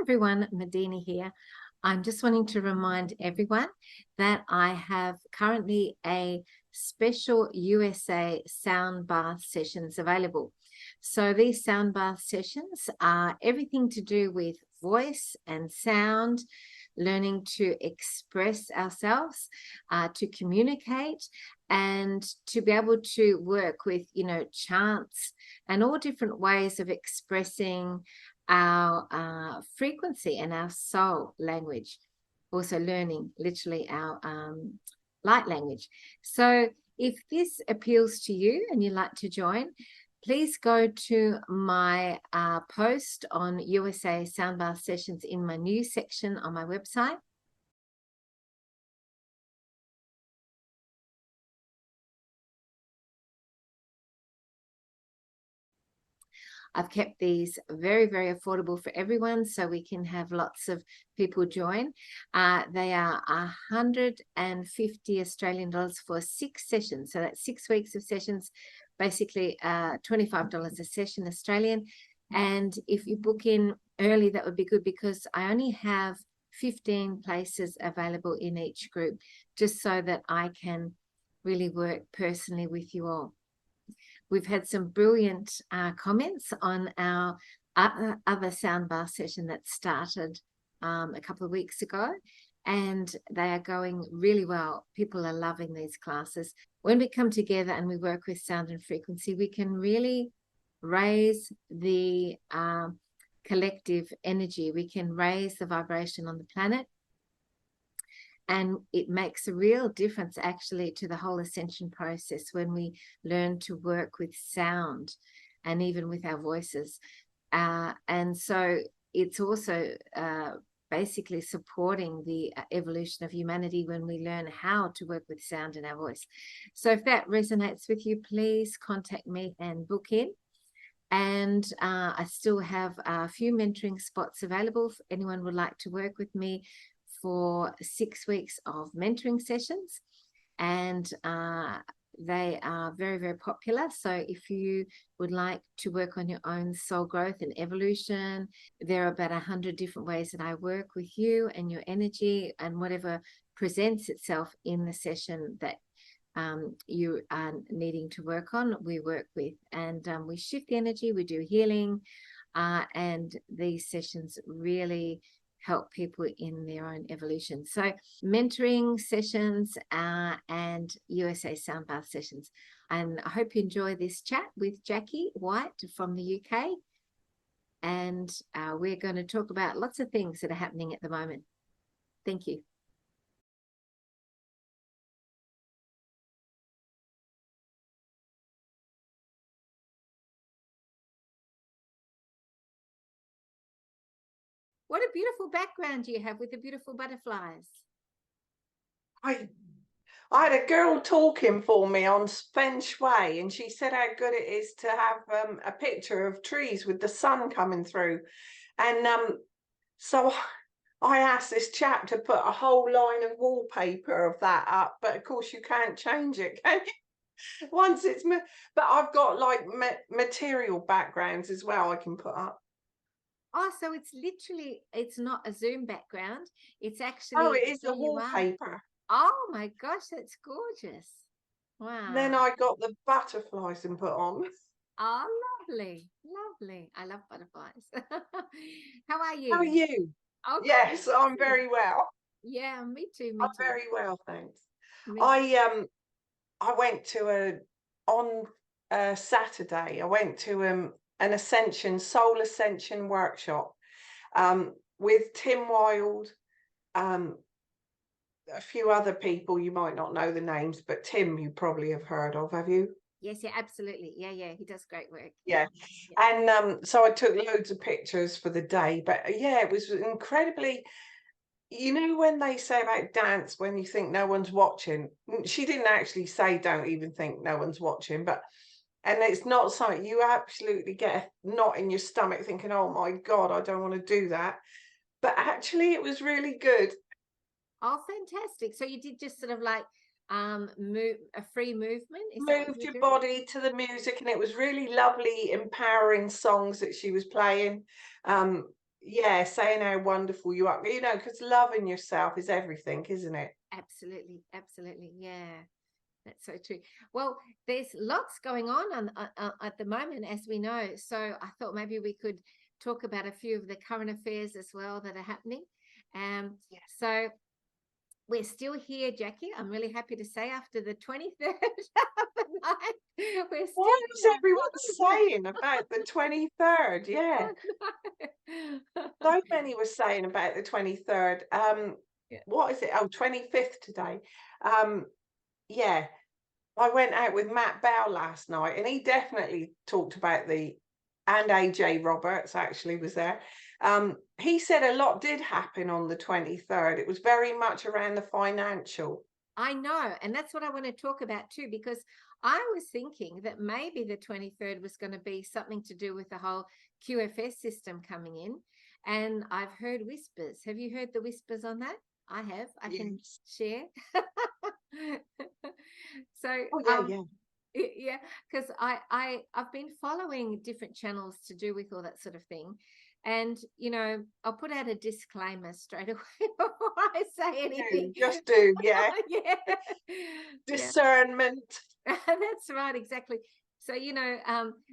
everyone, Medina here. I'm just wanting to remind everyone that I have currently a special USA sound bath sessions available. So these sound bath sessions are everything to do with voice and sound, learning to express ourselves, to communicate, and to be able to work with, chants and all different ways of expressing our frequency and our soul language. Also learning literally our light language. So if this appeals to you and you'd like to join, please go to my post on USA Soundbath Sessions in my news section on my website. I've kept these very, very affordable for everyone so we can have lots of people join. They are 150 Australian dollars for 6 sessions. So that's 6 weeks of sessions, basically $25 a session Australian. And if you book in early, that would be good because I only have 15 places available in each group, just so that I can really work personally with you all. We've had some brilliant comments on our other sound bath session that started a couple of weeks ago, and they are going really well. People are loving these classes. When we come together and we work with sound and frequency, we can really raise the collective energy. We can raise the vibration on the planet. And it makes a real difference actually to the whole ascension process when we learn to work with sound and even with our voices. And so it's also basically supporting the evolution of humanity when we learn how to work with sound in our voice. So if that resonates with you, please contact me and book in. And I still have a few mentoring spots available if anyone would like to work with me for 6 weeks of mentoring sessions, and they are very, very popular. So if you would like to work on your own soul growth and evolution, there are about 100 different ways that I work with you and your energy and whatever presents itself in the session that you are needing to work on, we work with. And we shift the energy, we do healing, and these sessions really help people in their own evolution. So mentoring sessions and USA sound bath sessions. And I hope you enjoy this chat with Jackie White from the UK. And we're going to talk about lots of things that are happening at the moment. Thank you. What a beautiful background you have with the beautiful butterflies. I had a girl talking for me on Feng Shui, and she said how good it is to have a picture of trees with the sun coming through. And so I asked this chap to put a whole line of wallpaper of that up, but of course you can't change it, can you? Once it's, but I've got like material backgrounds as well I can put up. Oh, so it's literally, it's not a Zoom background. It's actually. Oh, it is a wallpaper. Oh my gosh, that's gorgeous. Wow. Then I got the butterflies and put on. Oh, lovely. Lovely. I love butterflies. How are you? How are you? Oh, yes, I'm very well. Yeah, me too. I'm very well, thanks. Me I went to on Saturday. I went to an soul ascension workshop with Tim Wilde, a few other people. You might not know the names, but Tim you probably have heard of, have you? Yes, yeah, absolutely. Yeah, he does great work. Yeah. And so I took loads of pictures for the day, but yeah, it was incredibly, you know, when they say about dance, when you think no one's watching, she didn't actually say don't even think no one's watching, but and it's not something you absolutely get a knot in your stomach thinking, oh my God, I don't want to do that. But actually it was really good. Oh, fantastic. So you did just sort of like move a free movement? Moved your body to the music, and it was really lovely, empowering songs that she was playing. yeah, saying how wonderful you are, you know, because loving yourself is everything, isn't it? Absolutely, absolutely. Yeah, that's so true. Well, there's lots going on at the moment, as we know. So I thought maybe we could talk about a few of the current affairs as well that are happening. Yeah. So we're still here, Jackie. I'm really happy to say after the 23rd of the night, we're still What was everyone here. saying about the 23rd? Yeah. So many were saying about the 23rd. Yeah. What is it? Oh, 25th today. Um, yeah. I went out with Matt Bell last night and he definitely talked about and AJ Roberts actually was there. He said a lot did happen on the 23rd. It was very much around the financial. I know. And that's what I want to talk about too, because I was thinking that maybe the 23rd was going to be something to do with the whole QFS system coming in. And I've heard whispers. Have you heard the whispers on that? I have. I can Yes. share. So, Oh, yeah, yeah. yeah, because I've been following different channels to do with all that sort of thing. And I'll put out a disclaimer straight away before I say anything. Just do, yeah. Yeah. Yeah. Discernment. That's right, exactly. So,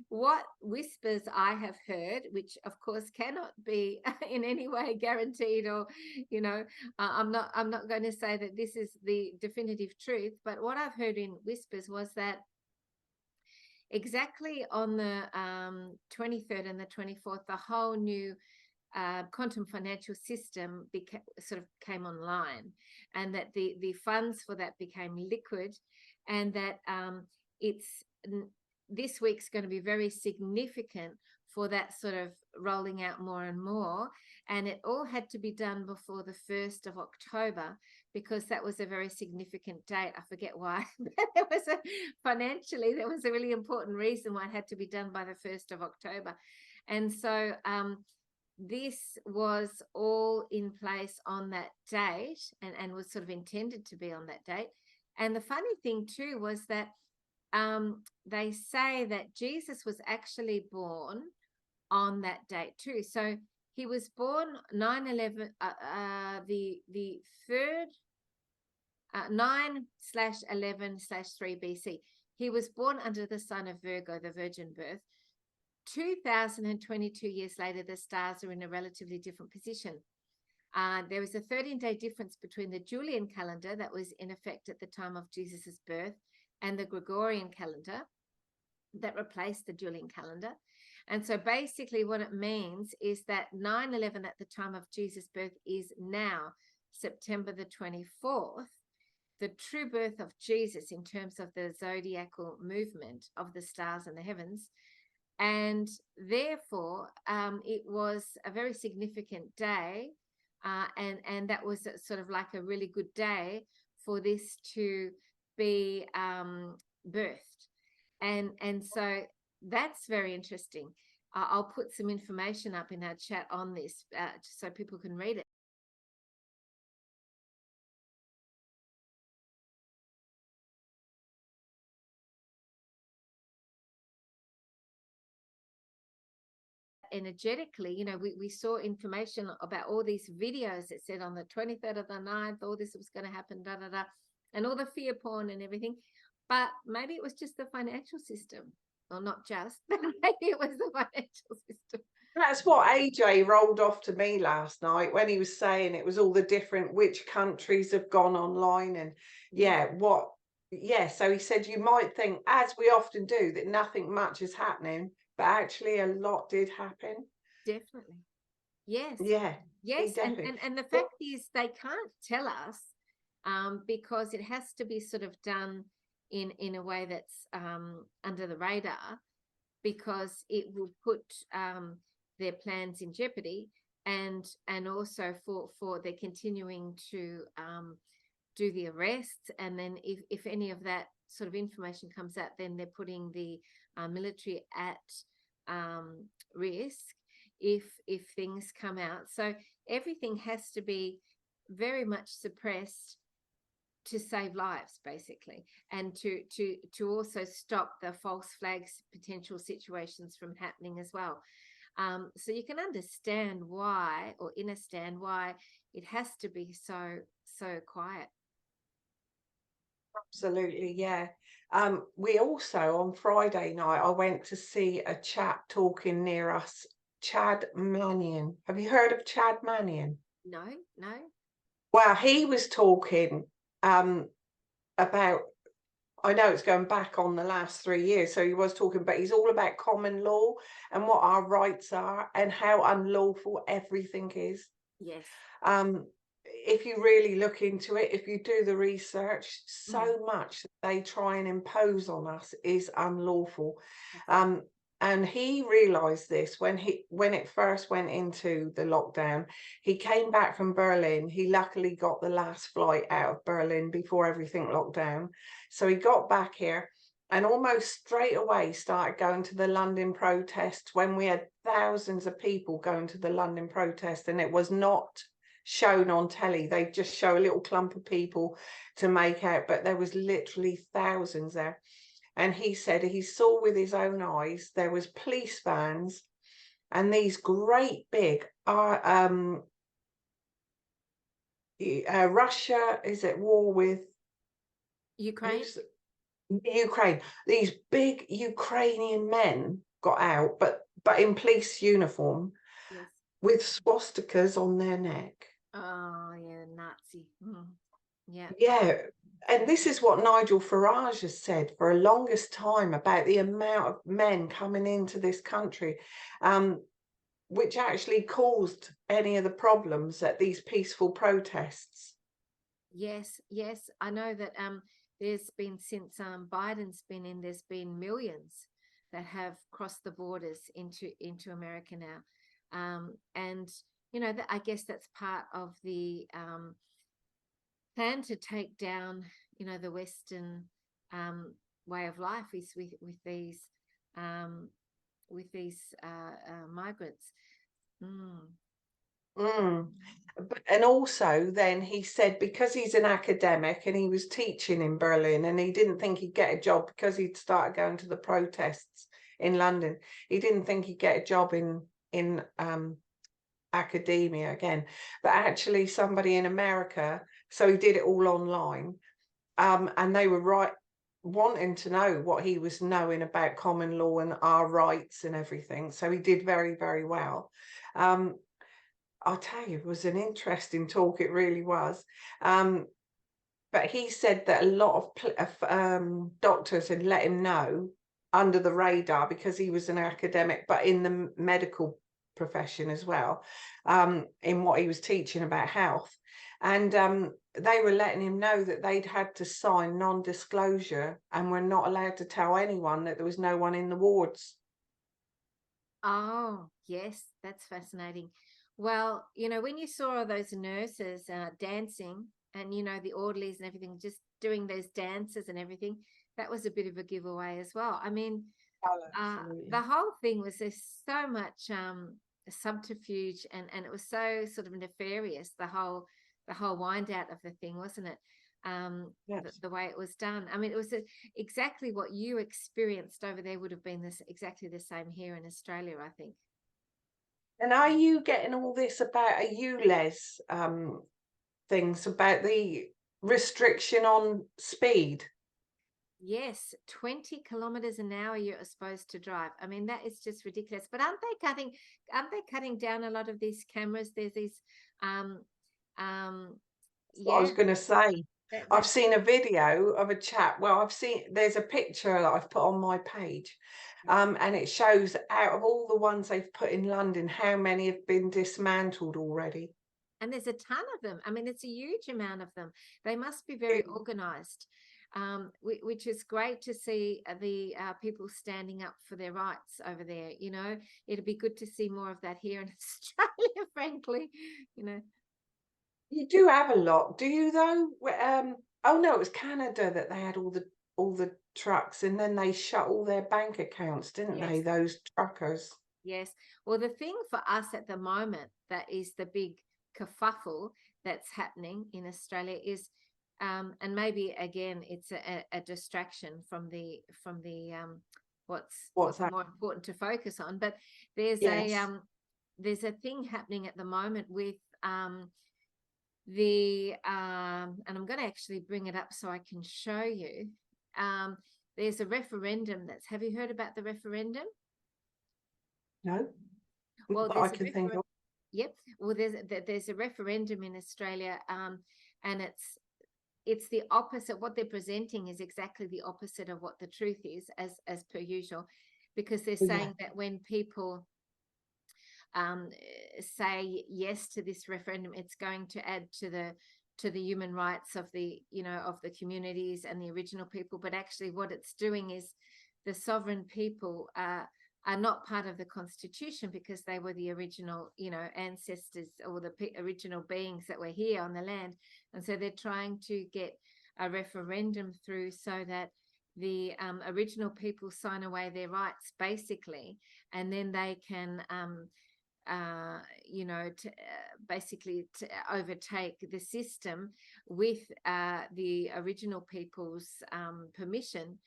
what whispers I have heard, which of course cannot be in any way guaranteed, or, I'm not going to say that this is the definitive truth, but what I've heard in whispers was that exactly on the 23rd and the 24th, the whole new quantum financial system sort of came online, and that the funds for that became liquid, and that it's this week's going to be very significant for that sort of rolling out more and more. And it all had to be done before the 1st of October, because that was a very significant date. I forget why, but financially, there was a really important reason why it had to be done by the 1st of October. And so this was all in place on that date, and was sort of intended to be on that date. And the funny thing too was that they say that Jesus was actually born on that date too. So he was born 9/11, the third 9/11/3 BC. He was born under the sign of Virgo, the virgin birth. 2022 years later, the stars are in a relatively different position. There was a 13-day difference between the Julian calendar that was in effect at the time of Jesus's birth and the Gregorian calendar that replaced the Julian calendar. And so basically what it means is that 9/11 at the time of Jesus' birth is now September the 24th, the true birth of Jesus in terms of the zodiacal movement of the stars and the heavens. And therefore, it was a very significant day, and that was sort of like a really good day for this to be birthed. And so that's very interesting. I'll put some information up in our chat on this, so people can read it. Energetically, we saw information about all these videos that said on the 23rd of the 9th, all this was going to happen, da da da, and all the fear porn and everything. But maybe it was just the financial system, or not just, but maybe it was the financial system. That's what AJ rolled off to me last night when he was saying it was all the different which countries have gone online and so he said you might think, as we often do, that nothing much is happening, but actually a lot did happen. Definitely. Yes. Yeah, he Yes. And, definitely. and and the fact is they can't tell us, because it has to be sort of done in a way that's under the radar, because it will put their plans in jeopardy, and also for they're continuing to do the arrests. And then if any of that sort of information comes out, then they're putting the military at risk if things come out. So everything has to be very much suppressed to save lives, basically, and to also stop the false flags potential situations from happening as well. So you can understand why, or understand why it has to be so quiet. Absolutely, yeah. We also, on Friday night, I went to see a chap talking near us, Chad Manion. Have you heard of Chad Manion? No, no. Well, he was talking about, I know it's going back on the last 3 years, so he was talking, but he's all about common law and what our rights are and how unlawful everything is. Yes. If you really look into it, if you do the research, Mm, so much that they try and impose on us is unlawful. that's right. And he realized this when it first went into the lockdown. He came back from Berlin. He luckily got the last flight out of Berlin before everything locked down. So he got back here and almost straight away started going to the London protest when we had thousands of people going to the London protest, and it was not shown on telly. They just show a little clump of people to make out, but there was literally thousands there. And he said he saw with his own eyes there was police vans and these great big Russia is at war with Ukraine? who's Ukraine. These big Ukrainian men got out, but in police uniform Yes. with swastikas on their neck. Oh, yeah, Nazi. Yeah. Yeah, and this is what Nigel Farage has said for a longest time about the amount of men coming into this country, which actually caused any of the problems at these peaceful protests. Yes, yes. I know that there's been, since Biden's been in, there's been millions that have crossed the borders into America now. And that, I guess that's part of the plan to take down, the Western way of life is um, with these migrants. Mm. Mm. And also, then he said because he's an academic and he was teaching in Berlin and he didn't think he'd get a job because he'd started going to the protests in London. He didn't think he'd get a job in academia again, but actually somebody in America. So he did it all online, and they were wanting to know what he was knowing about common law and our rights and everything. So he did very, very well. Um, I'll tell you, it was an interesting talk. It really was. But he said that a lot of doctors had let him know under the radar because he was an academic, but in the medical profession as well, in what he was teaching about health. And they were letting him know that they'd had to sign non-disclosure and were not allowed to tell anyone that there was no one in the wards. Oh, yes, that's fascinating. Well, when you saw all those nurses dancing and, the orderlies and everything, just doing those dances and everything, that was a bit of a giveaway as well. I mean, Oh, absolutely. the whole thing was, there's so much subterfuge, and it was so sort of nefarious, the whole wind out of the thing, wasn't it? Yes. The way it was done. I mean, it was exactly what you experienced over there would have been exactly the same here in Australia, I think. And are you getting all this about a ULEZ things about the restriction on speed? Yes, 20 kilometers an hour you're supposed to drive. I mean, that is just ridiculous. But aren't they cutting down a lot of these cameras? There's these um That's what I yeah, was going to say. I've that seen a video of a chap. Well, there's a picture that I've put on my page, and it shows out of all the ones they've put in London, how many have been dismantled already. and there's a ton of them. I mean, it's a huge amount of them. They must be very It- organized, which is great to see the people standing up for their rights over there. It'd be good to see more of that here in Australia, frankly. You know, You do have a lot, do you though? Oh no, it was Canada that they had all the trucks, and then they shut all their bank accounts, didn't yes. they? Those truckers. Yes. Well, the thing for us at the moment that is the big kerfuffle that's happening in Australia is, and maybe again it's a distraction from the What's that? more important to focus on. But there's Yes. a thing happening at the moment with and I'm going to actually bring it up so I can show you. There's a referendum have you heard about the referendum? No. Well, That I can think of. Yep. Well, there's a referendum in Australia, and it's the opposite. What they're presenting is exactly the opposite of what the truth is, as per usual, because they're saying that when people say yes to this referendum, it's going to add to the human rights of the of the communities and the original people. But actually, what it's doing is the sovereign people are not part of the Constitution, because they were the original ancestors, or the original beings that were here on the land. And so they're trying to get a referendum through so that the original people sign away their rights, basically, and then they can basically to overtake the system with the original people's permission,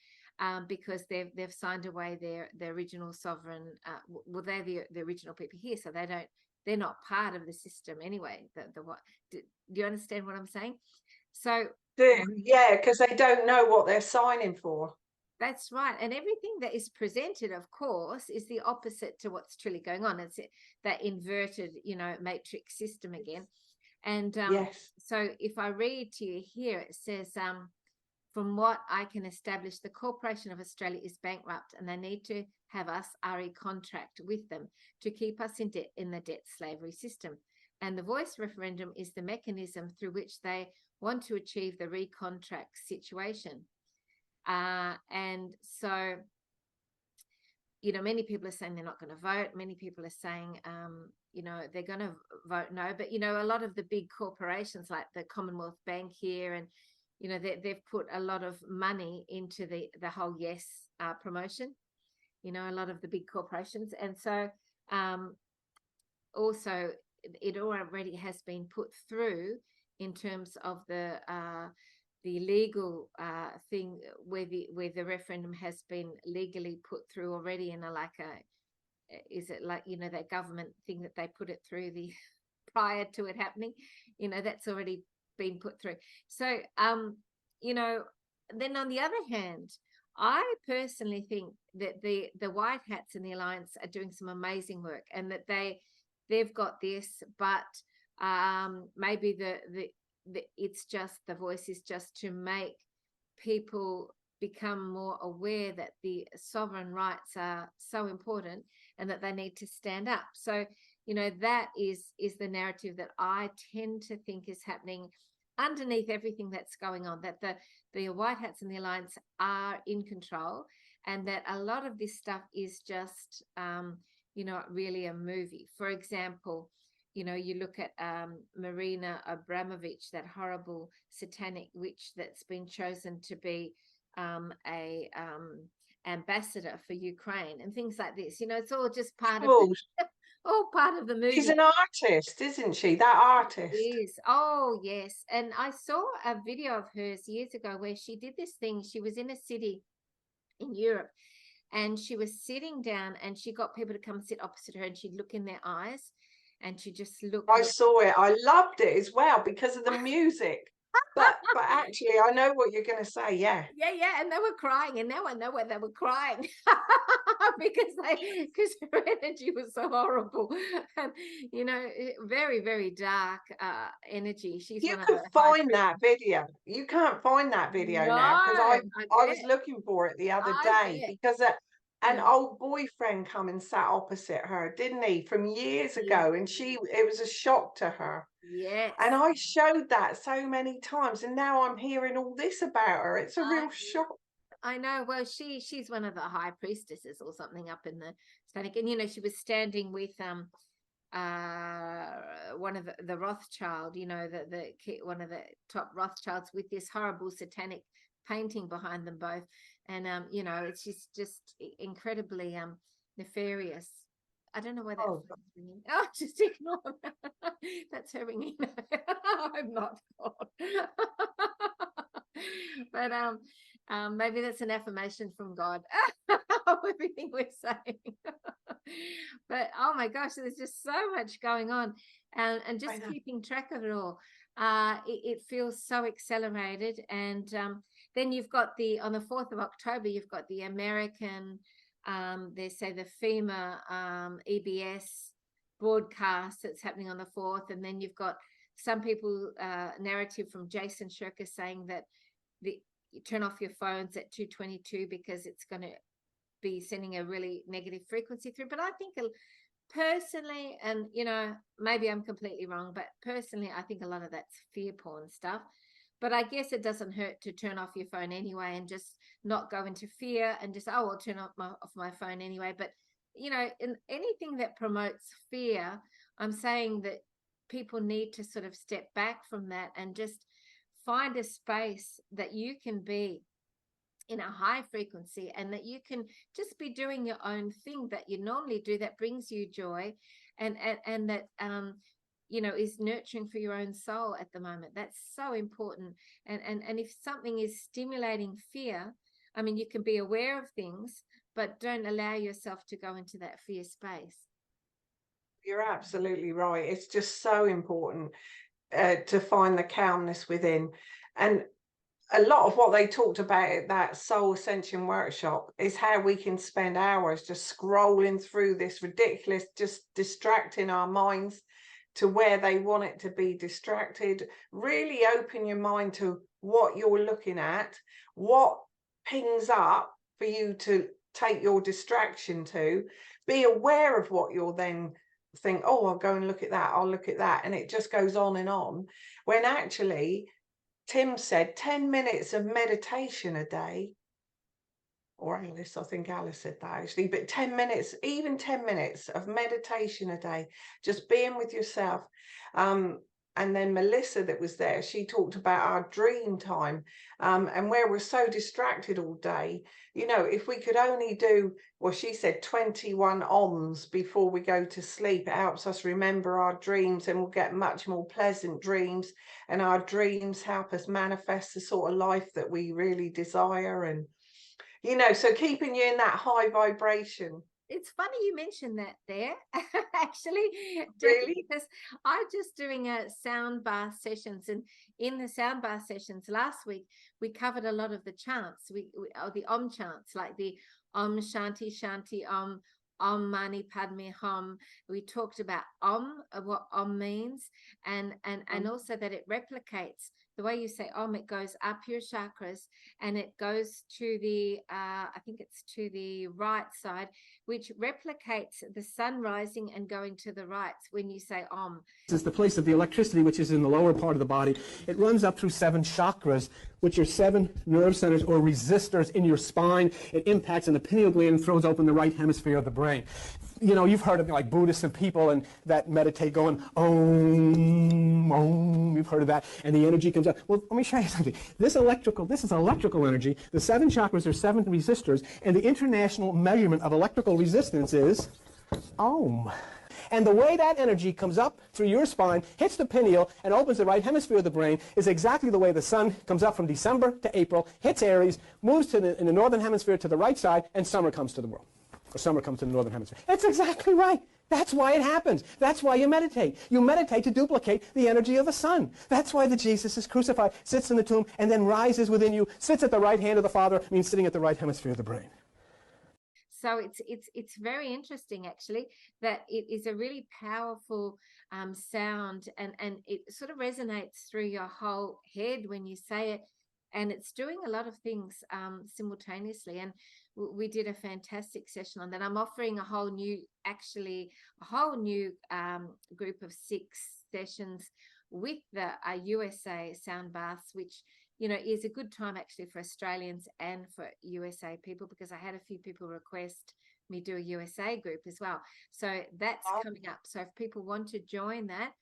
because they've signed away their original sovereign. Well, they're the original people here, so they're not part of the system anyway. Do you understand what I'm saying? So Yeah, because they don't know what they're signing for. That's right. And everything that is presented, of course, is the opposite to what's truly going on. It's that inverted, matrix system again. And Yes. so if I read to you here, it says, from what I can establish, the Corporation of Australia is bankrupt, and they need to have us RE contract with them to keep us in debt in the debt slavery system. And the voice referendum is the mechanism through which they want to achieve the recontract situation. And so, many people are saying they're not going to vote. Many people are saying, they're going to vote no. But, a lot of the big corporations like the Commonwealth Bank here, and, they've put a lot of money into the whole yes promotion, a lot of the big corporations. And so also it already has been put through in terms of the legal thing where the referendum has been legally put through already in is it like that government thing that they put it through prior to it happening, that's already been put through. So then on the other hand, I personally think that the white hats in the alliance are doing some amazing work, and that they've got this, but maybe it's just the voice is just to make people become more aware that the sovereign rights are so important and that they need to stand up. So that is the narrative that I tend to think is happening underneath everything that's going on, that the white hats in the alliance are in control, and that a lot of this stuff is just really a movie. For example, you look at Marina Abramovich, that horrible satanic witch that's been chosen to be a ambassador for Ukraine, and things like this. It's all just part of the movie. She's an artist, isn't she? That artist. Is. Oh, yes. And I saw a video of hers years ago where she did this thing. She was in a city in Europe, and she was sitting down, and she got people to come sit opposite her, and she'd look in their eyes, and she just looked. I saw it. I loved it as well because of the music. But actually, I know what you're going to say. Yeah. Yeah. And they were crying, and now I know why they were crying. because her energy was so horrible. And, very, very dark energy. You could find that video. You can't find that video now, because I was looking for it the other day, because an old boyfriend come and sat opposite her, didn't he, from years ago, and it was a shock to her. Yes. And I showed that so many times, and now I'm hearing all this about her. It's a real shock. I know. Well, she's one of the high priestesses or something up in the Static, and she was standing with one of the Rothchild, one of the top Rothschilds, with this horrible satanic painting behind them both, and it's just incredibly nefarious. I don't know why that's ringing. Oh, just ignore that. That's her ringing. I'm not God. But maybe that's an affirmation from God. follow everything we're saying. But oh my gosh, there's just so much going on, and just keeping track of it all. It feels so accelerated. And then you've got on the 4th of October, you've got the American, they say the FEMA EBS broadcast that's happening on the 4th. And then you've got some people, narrative from Jason Shirker saying that you turn off your phones at 2:22 because it's going to be sending a really negative frequency through. But I think personally, and maybe I'm completely wrong, but personally I think a lot of that's fear porn stuff. But I guess it doesn't hurt to turn off your phone anyway and just not go into fear and just, I'll turn off my phone anyway. But in anything that promotes fear, I'm saying that people need to sort of step back from that and just find a space that you can be in a high frequency, and that you can just be doing your own thing that you normally do, that brings you joy, and that is nurturing for your own soul at the moment. That's so important. And if something is stimulating fear, I mean, you can be aware of things, but don't allow yourself to go into that fear space. You're absolutely right. It's just so important to find the calmness within. And a lot of what they talked about at that Soul Ascension workshop is how we can spend hours just scrolling through this ridiculous, just distracting our minds to where they want it to be distracted. Really open your mind to what you're looking at, what pings up for you to take your distraction to. Be aware of what you're then think, oh, I'll go and look at that, I'll look at that. And it just goes on, when actually Tim said 10 minutes of meditation a day, or Alice, I think Alice said that actually, but 10 minutes, even 10 minutes of meditation a day, just being with yourself. And then Melissa that was there, she talked about our dream time, and where we're so distracted all day. If we could only do, well, she said 21 ohms before we go to sleep, it helps us remember our dreams, and we'll get much more pleasant dreams. And our dreams help us manifest the sort of life that we really desire. And, so keeping you in that high vibration. It's funny you mentioned that there, actually, Really? because I'm just doing a sound bath sessions, and in the sound bath sessions last week, we covered a lot of the chants, the Om chants, like the Om Shanti Shanti Om, Om Mani Padme Hum. We talked about Om, what Om means, and also that it replicates. The way you say Om, it goes up your chakras, and it goes to the, I think it's to the right side, which replicates the sun rising and going to the right when you say Om. This is the place of the electricity, which is in the lower part of the body. It runs up through 7 chakras, which are 7 nerve centers or resistors in your spine. It impacts in the pineal gland and throws open the right hemisphere of the brain. You've heard of like Buddhists and people and that meditate going, Om, Om, you've heard of that, and the energy comes up. Well, let me show you something. This is electrical energy. The 7 chakras are 7 resistors, and the international measurement of electrical resistance is Om. And the way that energy comes up through your spine, hits the pineal, and opens the right hemisphere of the brain is exactly the way the sun comes up from December to April, hits Aries, moves in the northern hemisphere to the right side, and summer comes to the world. Or summer comes to the northern hemisphere. That's exactly right. That's why it happens. That's why you meditate. You meditate to duplicate the energy of the sun. That's why the Jesus is crucified, sits in the tomb, and then rises within you, sits at the right hand of the Father, means sitting at the right hemisphere of the brain. So it's very interesting, actually, that it is a really powerful sound, and it sort of resonates through your whole head when you say it, and it's doing a lot of things simultaneously. And we did a fantastic session on that. I'm offering a whole new group of 6 sessions with the USA sound baths, which is a good time actually for Australians and for USA people, because I had a few people request me do a USA group as well. So that's coming up. So if people want to join that,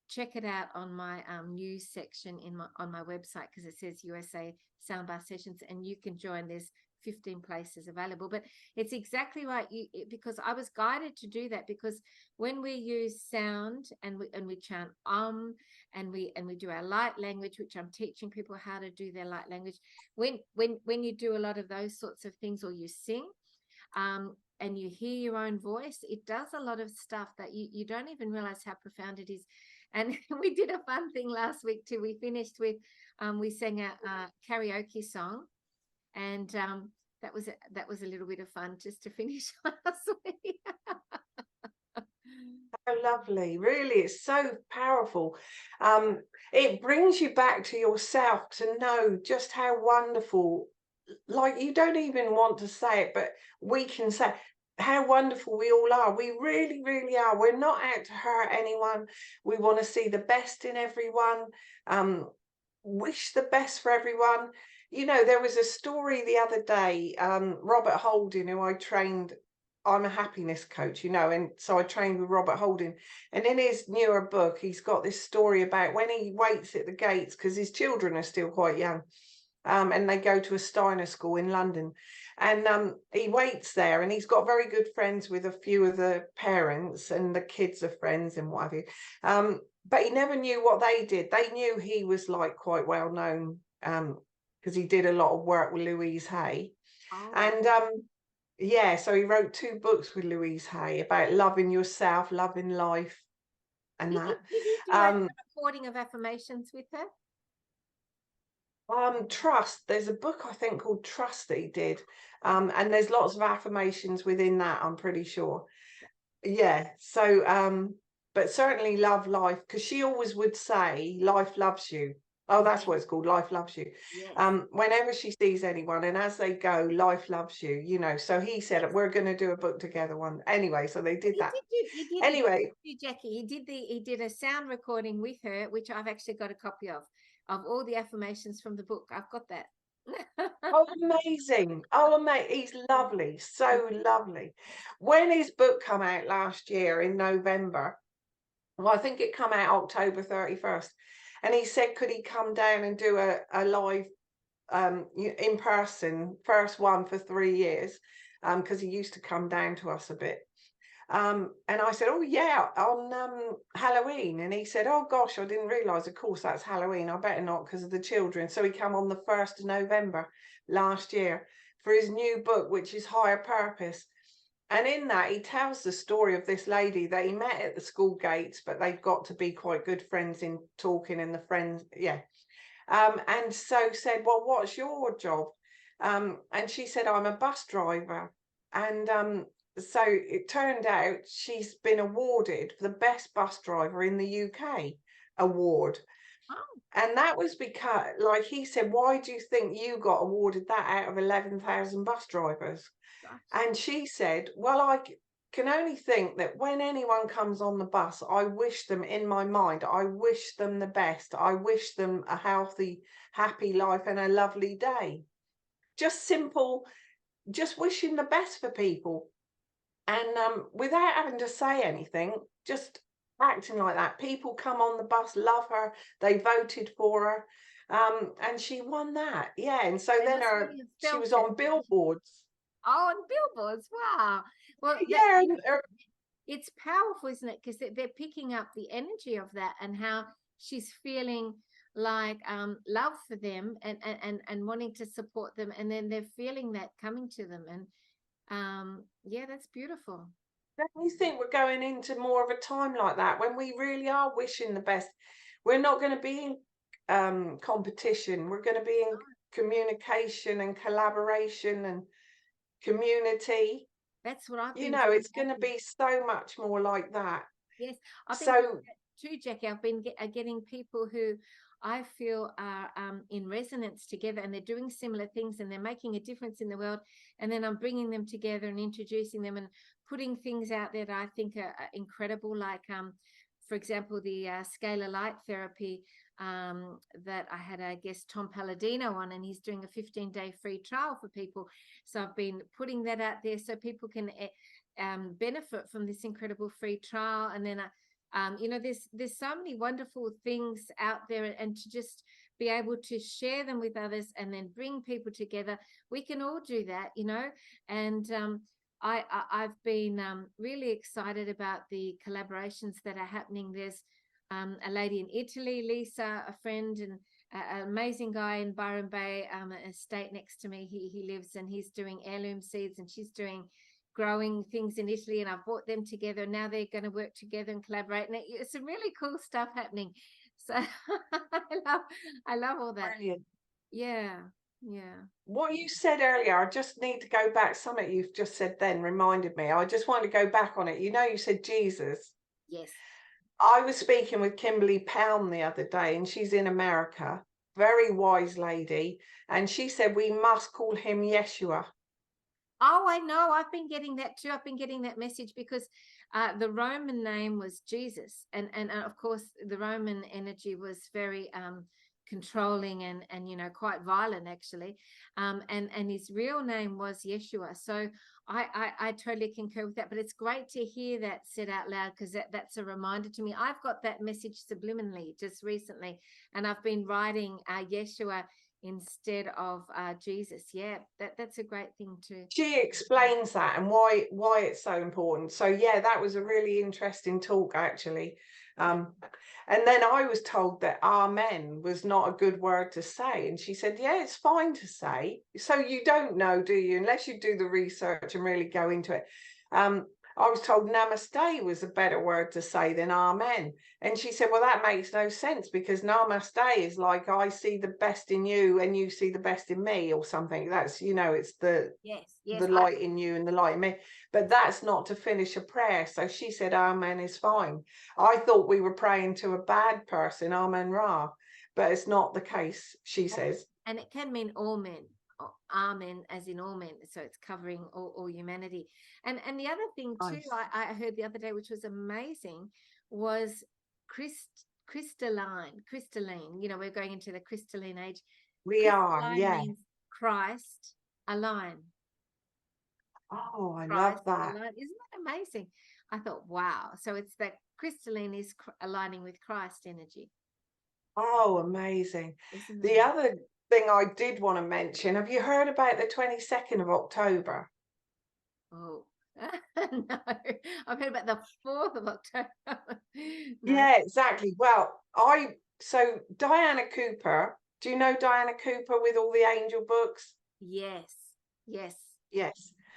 check it out on my news section on my website, because it says USA sound bath sessions, and you can join. There's 15 places available. But it's exactly right, because I was guided to do that, because when we use sound and we chant and we do our light language, which I'm teaching people how to do their light language, when you do a lot of those sorts of things, or you sing, and you hear your own voice, it does a lot of stuff that you don't even realize how profound it is. And we did a fun thing last week too. We finished with, we sang a karaoke song, and that was a little bit of fun just to finish last week. How lovely. Really, it's so powerful. It brings you back to yourself to know just how wonderful, like you don't even want to say it, but we can say how wonderful we all are. We really, really are. We're not out to hurt anyone. We want to see the best in everyone, wish the best for everyone. You know, there was a story the other day, Robert Holding, who I trained. I'm a happiness coach, you know, and so I trained with Robert Holding. And in his newer book, he's got this story about when he waits at the gates, because his children are still quite young, and they go to a Steiner school in London. And he waits there, and he's got very good friends with a few of the parents, and the kids are friends and what have you. But he never knew what they did. They knew he was like quite well known, because he did a lot of work with Louise Hay. Oh. And yeah, so he wrote 2 books with Louise Hay about loving yourself, loving life, and that. Did he do a recording of affirmations with her? Trust. There's a book I think called Trust that he did, and there's lots of affirmations within that, I'm pretty sure. Yeah. So, but certainly love life, because she always would say, "Life loves you." Oh, that's what it's called. Life loves you. Yes. Whenever she sees anyone, and as they go, life loves you, you know. So he said, we're going to do a book together one. Anyway, so they did that. Anyway, Jackie, he did a sound recording with her, which I've actually got a copy of all the affirmations from the book. I've got that. oh, amazing. Oh, amazing. He's lovely. So lovely. When his book come out last year in November, well, I think it come out October 31st. And he said, could he come down and do a live in person, first one for 3 years, because he used to come down to us a bit. And I said, oh yeah, on Halloween. And he said, oh gosh, I didn't realise, of course that's Halloween, I better not because of the children. So he came on the 1st of November last year for his new book, which is Higher Purpose. And in that, he tells the story of this lady that he met at the school gates, but they've got to be quite good friends in talking, and the friends, yeah. And so said, well, what's your job? And she said, I'm a bus driver. And so it turned out she's been awarded for the best bus driver in the UK award. Oh. And that was because, like he said, why do you think you got awarded that out of 11,000 bus drivers? Gosh. And she said, well, I can only think that when anyone comes on the bus, I wish them, in my mind, I wish them the best. I wish them a healthy, happy life and a lovely day. Just simple, just wishing the best for people. And without having to say anything, just acting like that. People come on the bus, love her, they voted for her. And she won that. Yeah. And so then she was on billboards. Oh, on billboards. Wow. Well, yeah, it's powerful, isn't it? Because they're picking up the energy of that and how she's feeling like love for them and wanting to support them, and then they're feeling that coming to them. And yeah, that's beautiful. Don't you think we're going into more of a time like that when we really are wishing the best? We're not going to be in competition. We're going to be in communication and collaboration and community. That's what I've been, you know, it's going to be so much more like that. Yes, I think so too, Jackie. I've been getting people who I feel are in resonance together, and they're doing similar things, and they're making a difference in the world. And then I'm bringing them together and introducing them and putting things out there that I think are incredible, like for example, the scalar light therapy that I had a guest, Tom Palladino, on, and he's doing a 15-day free trial for people. So I've been putting that out there so people can benefit from this incredible free trial. And then you know, there's so many wonderful things out there, and to just be able to share them with others and then bring people together. We can all do that, you know. And I've been really excited about the collaborations that are happening. There's a lady in Italy, Lisa, a friend, an amazing guy in Byron Bay, an estate next to me. He lives, and he's doing heirloom seeds, and she's doing growing things in Italy, and I've brought them together. Now they're going to work together and collaborate, and it's some really cool stuff happening. So I love all that. Brilliant. Yeah. What you said earlier, I just need to go back. Something you've just said then reminded me. I just want to go back on it. You know, you said Jesus. Yes. I was speaking with Kimberly Pound the other day, and she's in America, very wise lady, and she said we must call him Yeshua. Oh, I know. I've been getting that too. I've been getting that message because the Roman name was Jesus, and of course the Roman energy was very controlling and quite violent actually, and his real name was Yeshua. So I totally concur with that. But it's great to hear that said out loud, because that's a reminder to me. I've got that message subliminally just recently, and I've been writing Yeshua instead of Jesus. Yeah, that's a great thing too. She explains that and why it's so important. So yeah, that was a really interesting talk actually. And then I was told that amen was not a good word to say, and she said, yeah, it's fine to say. So you don't know, do you, unless you do the research and really go into it. I was told namaste was a better word to say than amen. And she said, well, that makes no sense, because namaste is like, I see the best in you and you see the best in me, or something. That's, it's the yes, light in you and the light in me. But that's not to finish a prayer. So she said amen is fine. I thought we were praying to a bad person, Amen Ra, but it's not the case, she says. And it can mean all men. Amen, as in all men, so it's covering all humanity. And the other thing too, Nice. I heard the other day, which was amazing, was crystalline. We're going into the crystalline age. We are, yeah. Means Christ align. Oh, I Christ love that. align. Isn't that amazing? I thought, wow. So it's that crystalline is aligning with Christ energy. Oh, amazing. Isn't The other thing I did want to mention, have you heard about the 22nd of October? Oh, no, I've heard about the 4th of October. No. Yeah, exactly. Well, so Diana Cooper, do you know Diana Cooper with all the angel books? Yes. Yes.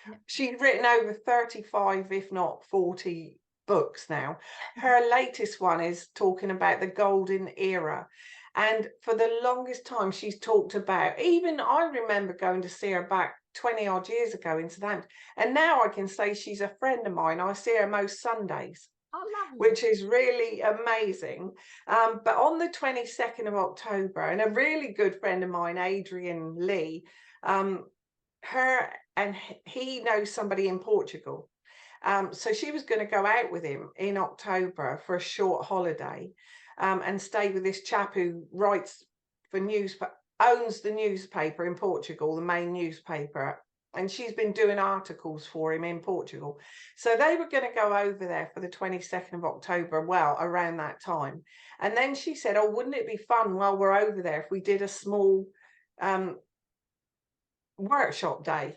No. She's written over 35, if not 40 books now. Her latest one is talking about the golden era. And for the longest time, she's talked about, even I remember going to see her back 20 odd years ago in Southampton. And now I can say she's a friend of mine. I see her most Sundays. Oh, lovely. Which is really amazing. But on the 22nd of October, and a really good friend of mine, Adrian Lee, her and he knows somebody in Portugal. So she was going to go out with him in October for a short holiday, and stay with this chap who writes for owns the newspaper in Portugal, the main newspaper. And she's been doing articles for him in Portugal. So they were going to go over there for the 22nd of October, well, around that time. And then she said, oh, wouldn't it be fun while we're over there if we did a small workshop day?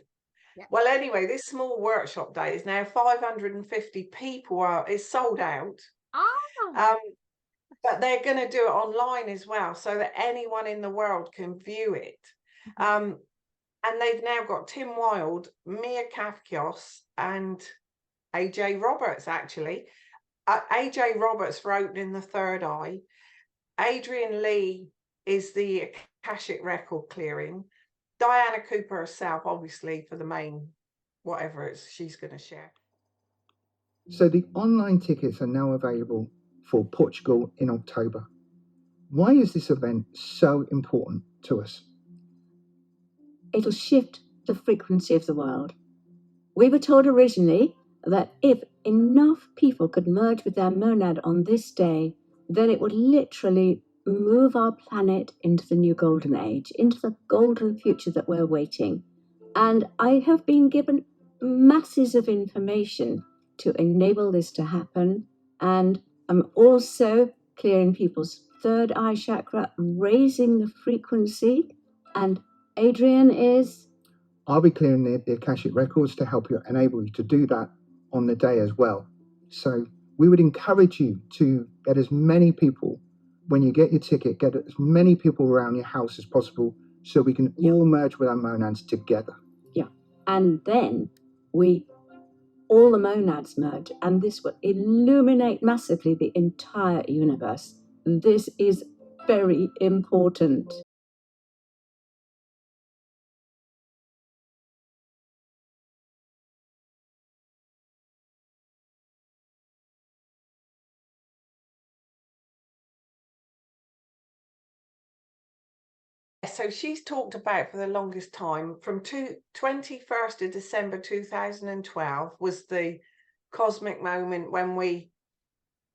Yeah. Well, anyway, this small workshop day is now 550 people. It's sold out. Oh. But they're going to do it online as well, so that anyone in the world can view it. And they've now got Tim Wilde, Mia Kafkios, and AJ Roberts, actually. AJ Roberts for opening the third eye. Adrian Lee is the Akashic record clearing. Diana Cooper herself, obviously, for the main, whatever she's going to share. So the online tickets are now available for Portugal in October. Why is this event so important to us? It'll shift the frequency of the world. We were told originally that if enough people could merge with their monad on this day, then it would literally move our planet into the new golden age, into the golden future that we're waiting. And I have been given masses of information to enable this to happen. And I'm also clearing people's third eye chakra, raising the frequency. And Adrian is? I'll be clearing the Akashic records to help you, enable you to do that on the day as well. So we would encourage you to get as many people when you get your ticket, get as many people around your house as possible so we can all merge with our monads together. Yeah. And then all the monads merge, and this will illuminate massively the entire universe. This is very important. So she's talked about for the longest time, from 21st of December 2012 was the cosmic moment when we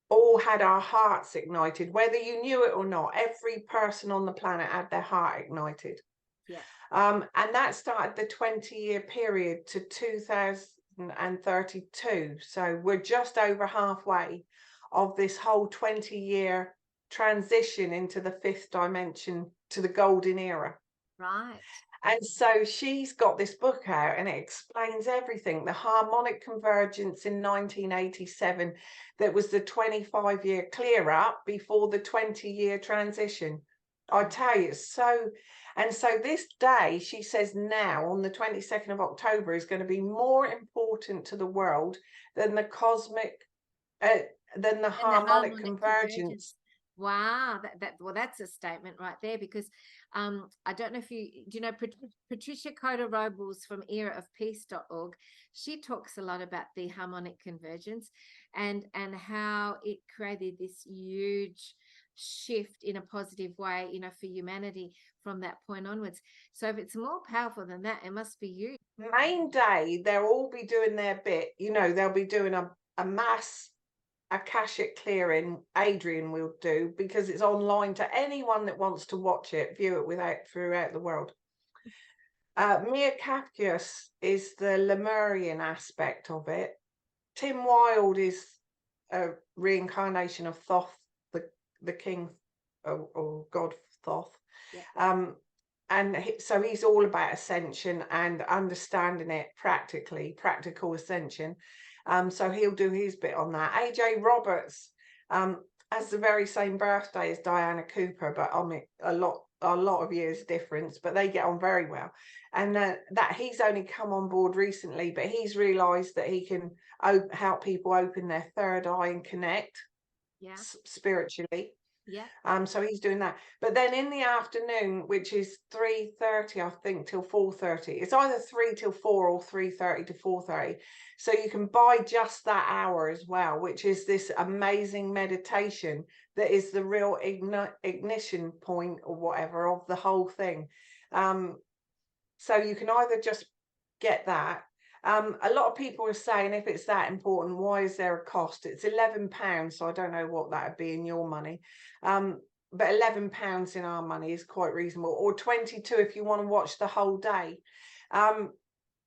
all had our hearts ignited, whether you knew it or not. Every person on the planet had their heart ignited. Yeah. And that started the 20-year period to 2032. So we're just over halfway of this whole 20-year transition into the fifth dimension, to the golden era. Right. And so she's got this book out and it explains everything. The harmonic convergence in 1987, that was the 25-year clear up before the 20-year transition. I tell you, so, and so this day, she says now on the 22nd of October is going to be more important to the world than the cosmic, than the harmonic convergence. Wow, well, that's a statement right there, because I don't know if do you know Patricia Coda-Robles from eraofpeace.org. She talks a lot about the harmonic convergence and how it created this huge shift in a positive way, you know, for humanity from that point onwards. So if it's more powerful than that, it must be you. Main day, they'll all be doing their bit. You know, they'll be doing a mass Akashic clearing. Adrian will do, because it's online to anyone that wants to watch it, view it throughout the world. Mia Kafkius is the Lemurian aspect of it. Tim Wilde is a reincarnation of Thoth, the king or god Thoth. Yeah. So he's all about ascension and understanding it practically, practical ascension. So he'll do his bit on that. AJ Roberts has the very same birthday as Diana Cooper, but I mean a lot of years difference, but they get on very well. And that he's only come on board recently, but he's realized that he can help people open their third eye and connect spiritually. Yeah. So he's doing that. But then in the afternoon, which is 3:30, I think, till 4:30. It's either 3 till 4 or 3:30 to 4:30. So you can buy just that hour as well, which is this amazing meditation that is the real ignition point or whatever of the whole thing. So you can either just get that. A lot of people are saying, if it's that important, why is there a cost? It's £11, so I don't know what that would be in your money. But £11 in our money is quite reasonable, or 22 if you want to watch the whole day.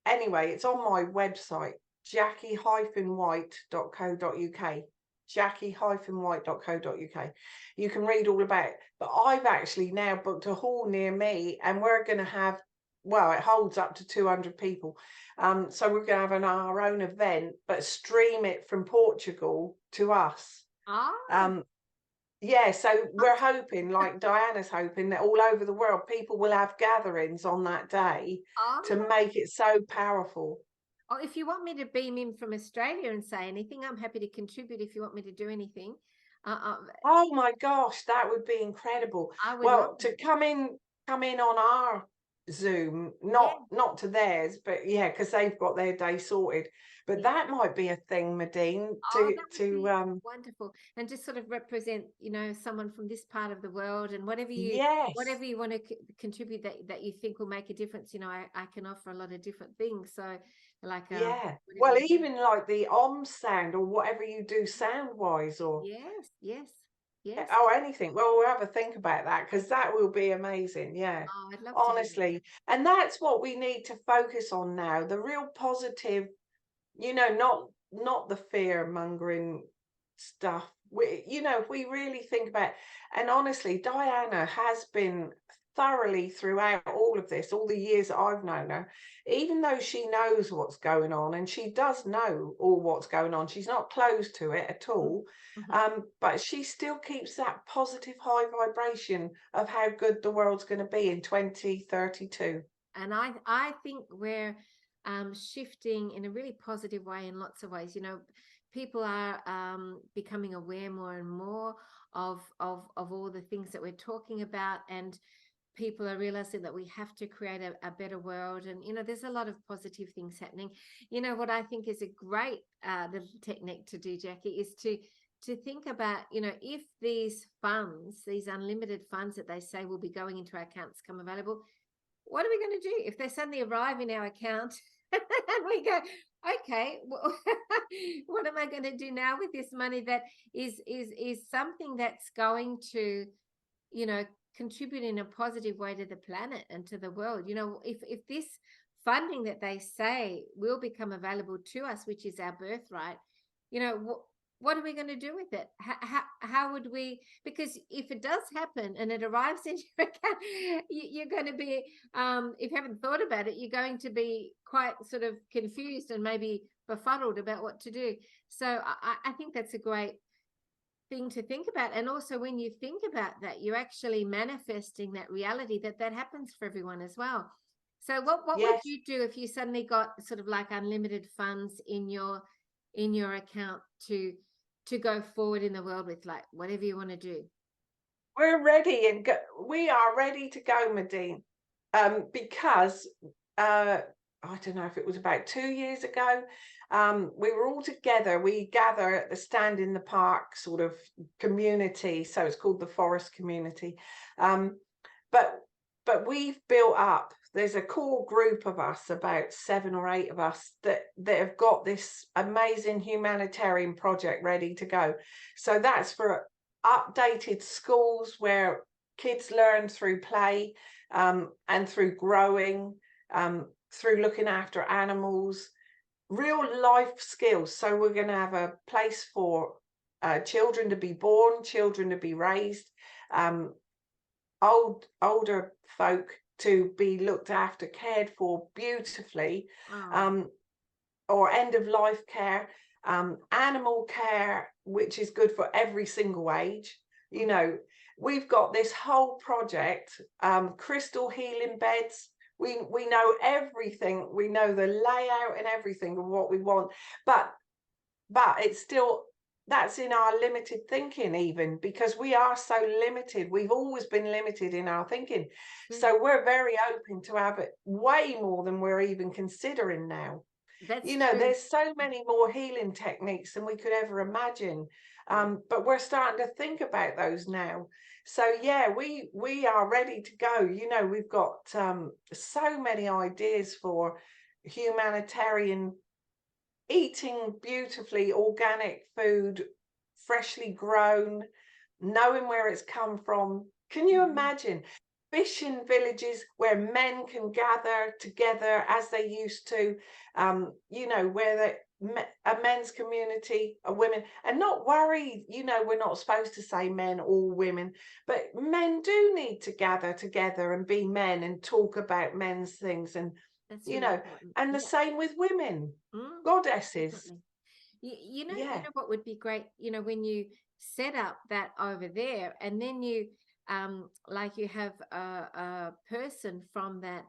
Anyway, it's on my website, jackie-white.co.uk. jackie-white.co.uk. You can read all about it. But I've actually now booked a hall near me, and we're going to have, well, it holds up to 200 people. So we're going to have our own event, but stream it from Portugal to us. Yeah, so we're hoping, like Diana's hoping, that all over the world people will have gatherings on that day to make it so powerful. Oh, if you want me to beam in from Australia and say anything, I'm happy to contribute if you want me to do anything. Oh my gosh, that would be incredible. Well, to come in on our Zoom, not to theirs, but yeah, because they've got their day sorted. But that might be a thing, Medine, to wonderful, and just sort of represent, you know, someone from this part of the world, and whatever you want to contribute that you think will make a difference. You know, I can offer a lot of different things. So, like well, even like the sound or whatever you do sound wise, or yes, or anything. Well, we'll have a think about that, because that will be amazing. Yeah, I'd love honestly, and that's what we need to focus on now, the real positive, you know, not the fear mongering stuff. You know, if we really think about it, and honestly, Diana has been thoroughly throughout all of this, all the years that I've known her, even though she knows what's going on, and she does know all what's going on, she's not closed to it at all. But she still keeps that positive high vibration of how good the world's going to be in 2032. And I think we're shifting in a really positive way in lots of ways. You know, people are becoming aware more and more of all the things that we're talking about, and people are realizing that we have to create a better world. And, you know, there's a lot of positive things happening. You know, what I think is a great little technique to do, Jackie, is to think about, you know, if these funds, these unlimited funds that they say will be going into our accounts come available, what are we going to do if they suddenly arrive in our account and we go, okay, well, what am I going to do now with this money that is something that's going to, you know, contribute in a positive way to the planet and to the world? You know, if this funding that they say will become available to us, which is our birthright, you know, what are we going to do with it? How would we, because if it does happen and it arrives in your account, you're going to be, if you haven't thought about it, you're going to be quite sort of confused and maybe befuddled about what to do. So I think that's a great thing to think about. And also, when you think about that, you're actually manifesting that reality that happens for everyone as well. So what Yes. would you do if you suddenly got sort of like unlimited funds in your account to go forward in the world with, like, whatever you want to do? We're ready, and we are ready to go, Madine, because I don't know if it was about 2 years ago, we were all together. We gather at the Stand in the Park sort of community, so it's called the Forest Community. But we've built up, there's a core group of us, about 7 or 8 of us, that have got this amazing humanitarian project ready to go. So that's for updated schools where kids learn through play, and through growing, through looking after animals, real life skills. So we're going to have a place for children to be born, children to be raised, older folk to be looked after, cared for beautifully, or end of life care, animal care, which is good for every single age. You know, we've got this whole project, crystal healing beds. We know everything. We know the layout and everything of what we want, but it's still, that's in our limited thinking, even because we are so limited. We've always been limited in our thinking. So we're very open to have it way more than we're even considering now. That's you know, true. there's so many more healing techniques than we could ever imagine. But we're starting to think about those now. So yeah, we are ready to go. You know, we've got so many ideas for humanitarian, eating beautifully organic food, freshly grown, knowing where it's come from. Can you imagine fishing villages where men can gather together as they used to, you know, where a men's community of women, and not worry, you know, we're not supposed to say men or women, but men do need to gather together and be men and talk about men's things. And That's you really know, important. and the same with women, goddesses. Definitely. You know, Yeah. you know what would be great, you know, when you set up that over there, and then you like you have a person from that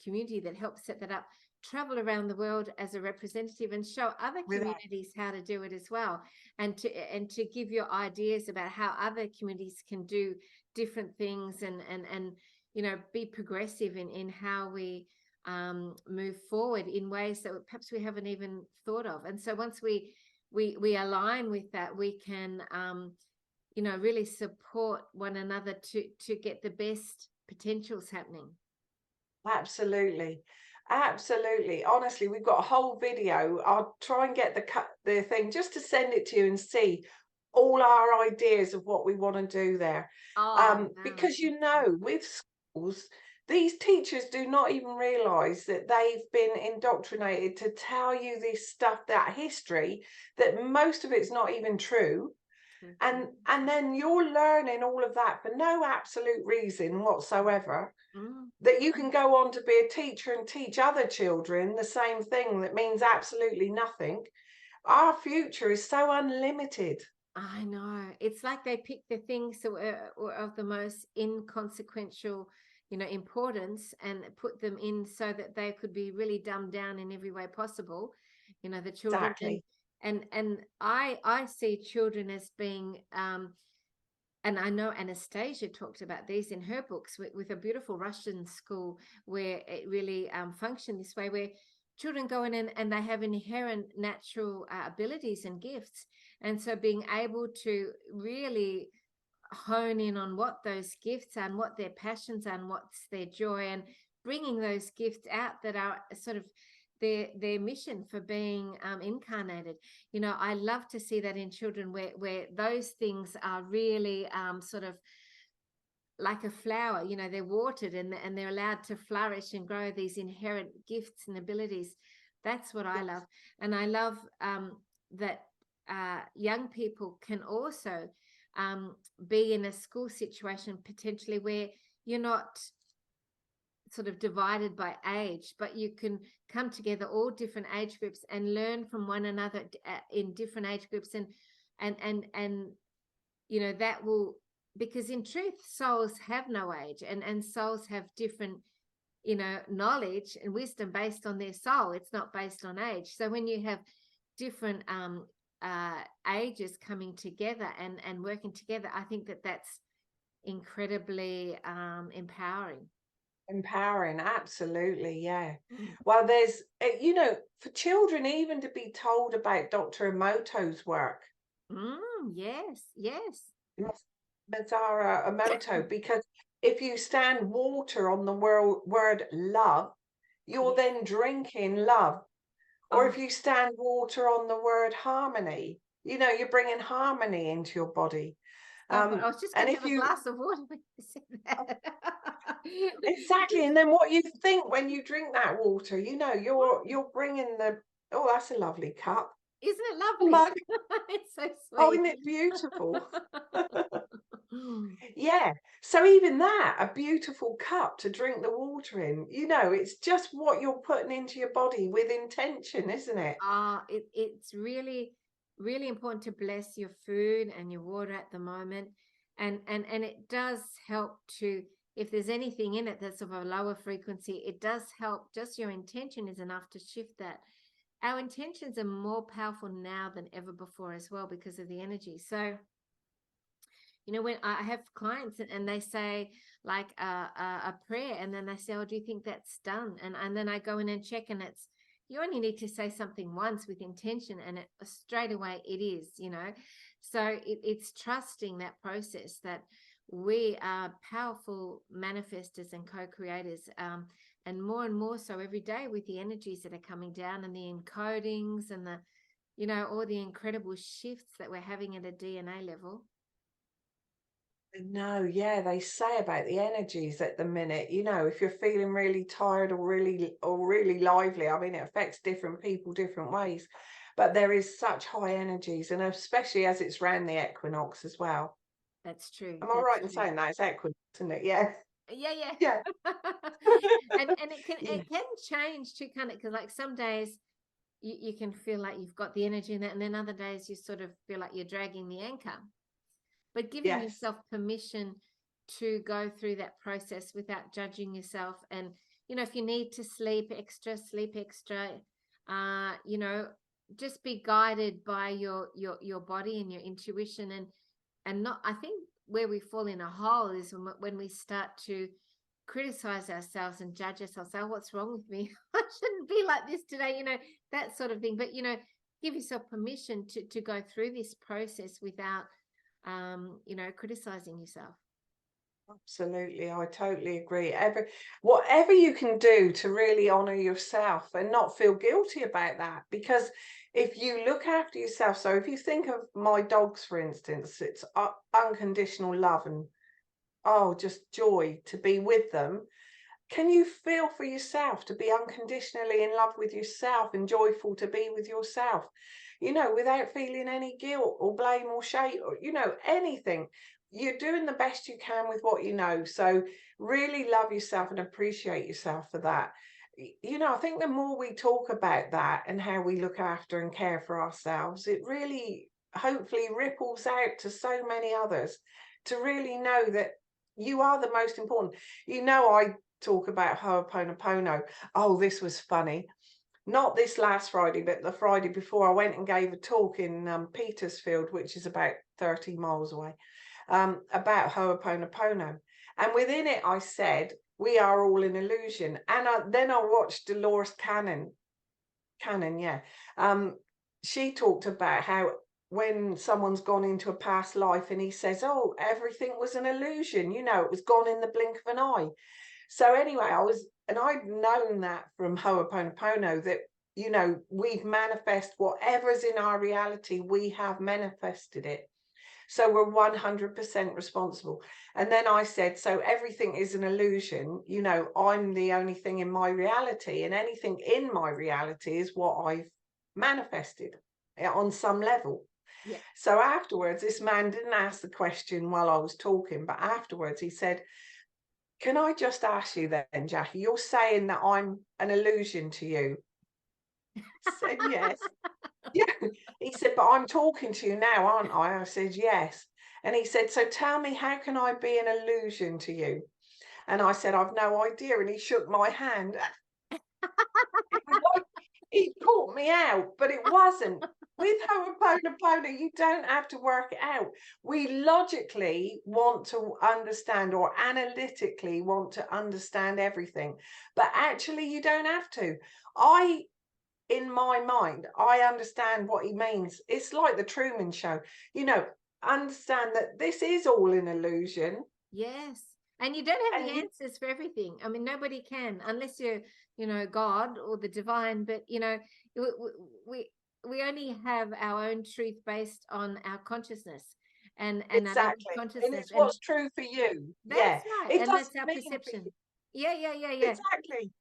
community that helps set that up, travel around the world as a representative and show other communities how to do it as well, and to give your ideas about how other communities can do different things, and you know, be progressive in how we move forward in ways that perhaps we haven't even thought of. And so once we align with that, we can you know, really support one another to get the best potentials happening. Absolutely. Honestly, we've got a whole video. I'll try and get the thing just to send it to you and see all our ideas of what we want to do there. Because you know, with schools, these teachers do not even realize that they've been indoctrinated to tell you this stuff, that history, that most of it's not even true. And then you're learning all of that for no absolute reason whatsoever, Mm. that you can go on to be a teacher and teach other children the same thing that means absolutely nothing. Our future is so unlimited. I know. It's like they pick the things that were of the most inconsequential, importance, and put them in so that they could be really dumbed down in every way possible. The children. Exactly. And I see children as being, and I know Anastasia talked about these in her books with a beautiful Russian school where it really functioned this way, where children go in and they have inherent natural abilities and gifts. And so being able to really hone in on what those gifts are and what their passions are and what's their joy, and bringing those gifts out that are sort of their mission for being incarnated. I love to see that in children where those things are really sort of like a flower, they're watered and they're allowed to flourish and grow these inherent gifts and abilities. That's what I love. And I love that young people can also be in a school situation potentially where you're not sort of divided by age, but you can come together, all different age groups, and learn from one another in different age groups. And that will, because in truth, souls have no age, and souls have different, knowledge and wisdom based on their soul. It's not based on age. So when you have different ages coming together and working together, I think that's incredibly empowering. Absolutely, yeah. Well, there's for children even to be told about Dr. Emoto's work. Yes. Masaru Emoto, because if you stand water on the word love, you're then drinking love. Or if you stand water on the word harmony, you're bringing harmony into your body. I was just going to have a glass of water when you said that. Exactly. And then what you think when you drink that water, you're bringing that's a lovely cup. Isn't it lovely? It's so sweet. Oh, isn't it beautiful? Yeah. So even that, a beautiful cup to drink the water in, it's just what you're putting into your body with intention, isn't it? It's really, really important to bless your food and your water at the moment. And it does help to, if there's anything in it that's of a lower frequency, it does help. Just your intention is enough to shift that. Our intentions are more powerful now than ever before as well, because of the energy. So, when I have clients and they say like a prayer, and then they say, oh, do you think that's done? And then I go in and check, and you only need to say something once with intention, and straight away it is, So it's trusting that process, that we are powerful manifestors and co-creators, and more so every day with the energies that are coming down, and the encodings and the, all the incredible shifts that we're having at a DNA level. No, yeah, they say about the energies at the minute, if you're feeling really tired or really lively, I mean, it affects different people different ways, but there is such high energies, and especially as it's around the equinox as well. That's true. Am I right in saying that? It's equinox, isn't it? Yeah. Yeah. and it can change too, kind of, because like some days you can feel like you've got the energy in that, and then other days you sort of feel like you're dragging the anchor. But giving yourself permission to go through that process without judging yourself. And, if you need to sleep extra, just be guided by your body and your intuition. And not, I think where we fall in a hole is when we start to criticize ourselves and judge ourselves. Oh, what's wrong with me? I shouldn't be like this today, that sort of thing. But, give yourself permission to go through this process without criticizing yourself. Absolutely, I totally agree. Whatever you can do to really honor yourself and not feel guilty about that, because if you look after yourself, so if you think of my dogs, for instance, it's unconditional love and just joy to be with them. can you feel for yourself to be unconditionally in love with yourself and joyful to be with yourself, you know, without feeling any guilt or blame or shame or, you know, anything? You're doing the best you can with what you know. So really love yourself and appreciate yourself for that. You know, I think the more we talk about that and how we look after and care for ourselves, it really hopefully ripples out to so many others to really know that you are the most important. You know, I talk about Ho'oponopono. Oh, this was funny. Not this last Friday, but the Friday before, I went and gave a talk in Petersfield, which is about 30 miles away, about Ho'oponopono. And within it, I said, we are all an illusion. And then I watched Dolores Cannon, yeah. She talked about how when someone's gone into a past life and he says, oh, everything was an illusion, you know, it was gone in the blink of an eye. So anyway, I'd known that from Ho'oponopono that, you know, we've manifest whatever's in our reality, we have manifested it. So we're 100% responsible. And then I said, so everything is an illusion. You know, I'm the only thing in my reality, and anything in my reality is what I've manifested on some level. Yeah. So afterwards, this man didn't ask the question while I was talking, but afterwards he said, can I just ask you then, Jackie, you're saying that I'm an illusion to you? I said, yes. Yeah. He said, but I'm talking to you now, aren't I? I said, yes. And he said, so tell me, how can I be an illusion to you? And I said, I've no idea. And he shook my hand. It was like he caught me out, but it wasn't. With Ho'oponopono, you don't have to work it out. We logically want to understand, or analytically want to understand everything, but actually you don't have to. In my mind, I understand what he means. It's like the Truman Show, you know, understand that this is all an illusion. Yes. And you don't have And the answers for everything. I mean, nobody can, unless you're, you know, God or the divine. But, you know, we only have our own truth based on our consciousness and our exactly. And consciousness. it's what's true for you. Yeah. That's right. It And doesn't that's our mean for perception. you. Yeah. Exactly.